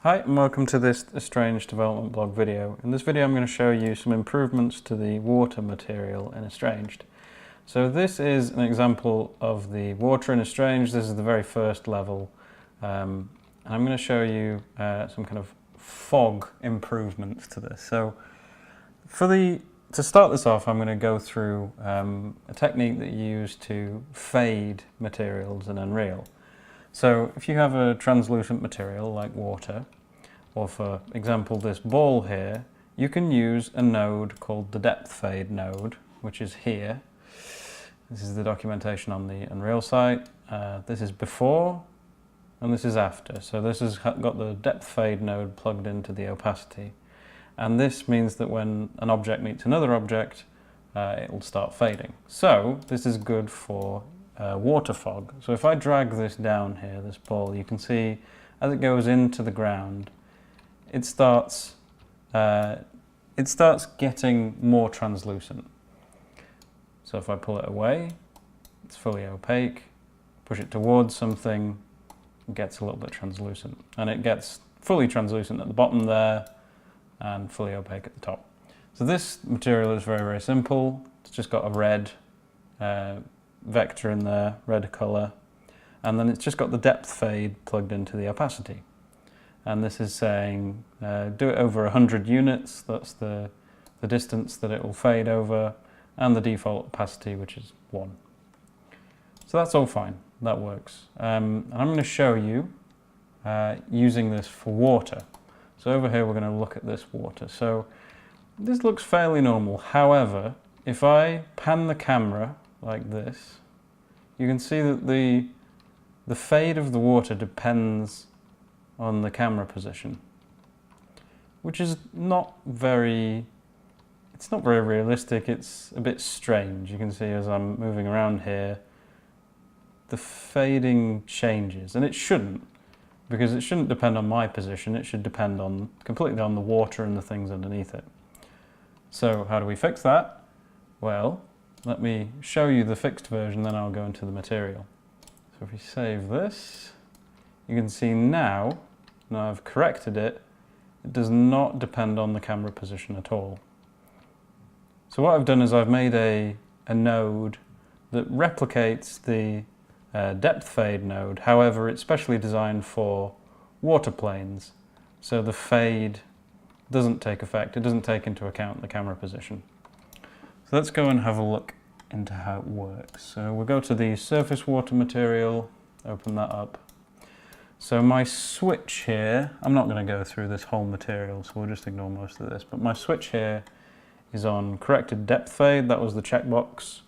Hi and welcome to this Estranged development blog video. In this video I'm going to show you some improvements to the water material in Estranged. So this is an example of the water in Estranged. This is the very first level and I'm going to show you some kind of fog improvements to this. So to start this off, I'm going to go through a technique that you use to fade materials in Unreal. So if you have a translucent material like water, or for example this ball here, you can use a node called the depth fade node, which is here. This is the documentation on the Unreal site. This is before and this is after. So this has got the depth fade node plugged into the opacity. And this means that when an object meets another object, it will start fading. So this is good for water fog. So if I drag this down here, this ball, you can see as it goes into the ground, it starts getting more translucent. So if I pull it away, it's fully opaque. Push it towards something, it gets a little bit translucent. And it gets fully translucent at the bottom there and fully opaque at the top. So this material is very, very simple. It's just got a red vector in there, red colour, and then it's just got the depth fade plugged into the opacity. And this is saying do it over 100 units, that's the distance that it will fade over, and the default opacity, which is 1. So that's all fine, that works. And I'm going to show you using this for water. So over here we're going to look at this water. So this looks fairly normal, however, if I pan the camera like this, you can see that the fade of the water depends on the camera position, which is not very realistic. It's a bit strange. You can see as I'm moving around here, the fading changes, and it shouldn't, because it shouldn't depend on my position. It should depend completely on the water and the things underneath it. So how do we fix that? Well, let me show you the fixed version, then I'll go into the material. So if we save this, you can see now I've corrected it, it does not depend on the camera position at all. So what I've done is I've made a node that replicates the depth fade node, however it's specially designed for water planes, so the fade doesn't take effect, it doesn't take into account the camera position. So let's go and have a look into how it works. So we'll go to the surface water material, open that up. So my switch here, I'm not going to go through this whole material, so we'll just ignore most of this, but my switch here is on corrected depth fade, that was the checkbox.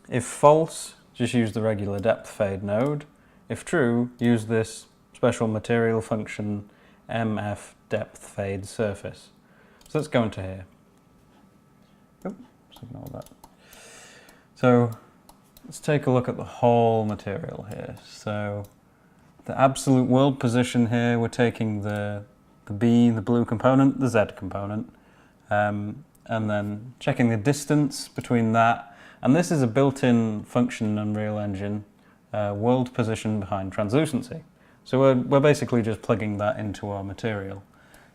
If false, just use the regular depth fade node. If true, use this special material function mf depth fade surface. So let's go into here. Just ignore that. So let's take a look at the whole material here. So the absolute world position here, we're taking the B, the blue component, the Z component, and then checking the distance between that. And this is a built-in function in Unreal Engine, world position behind translucency. So we're basically just plugging that into our material.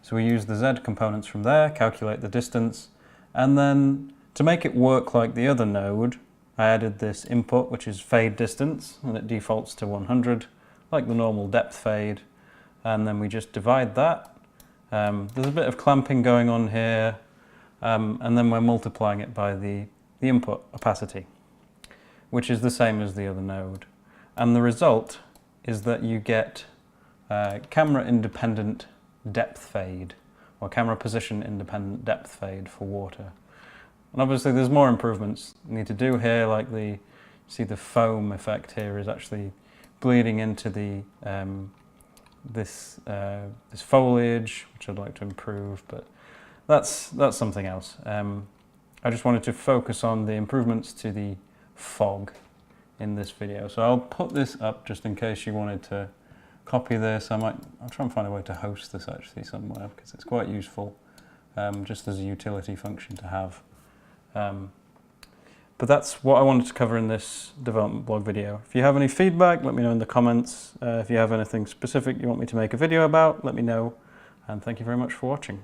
So we use the Z components from there, calculate the distance, and then to make it work like the other node, I added this input, which is fade distance, and it defaults to 100, like the normal depth fade, and then we just divide that. There's a bit of clamping going on here, and then we're multiplying it by the input opacity, which is the same as the other node. And the result is that you get camera independent depth fade, or camera position independent depth fade for water. And obviously there's more improvements you need to do here, like see the foam effect here is actually bleeding into the this foliage, which I'd like to improve, but that's something else. I just wanted to focus on the improvements to the fog in this video. So I'll put this up just in case you wanted to copy this. I'll try and find a way to host this actually somewhere, because it's quite useful just as a utility function to have. But that's what I wanted to cover in this development blog video. If you have any feedback, let me know in the comments. If you have anything specific you want me to make a video about, let me know. And thank you very much for watching.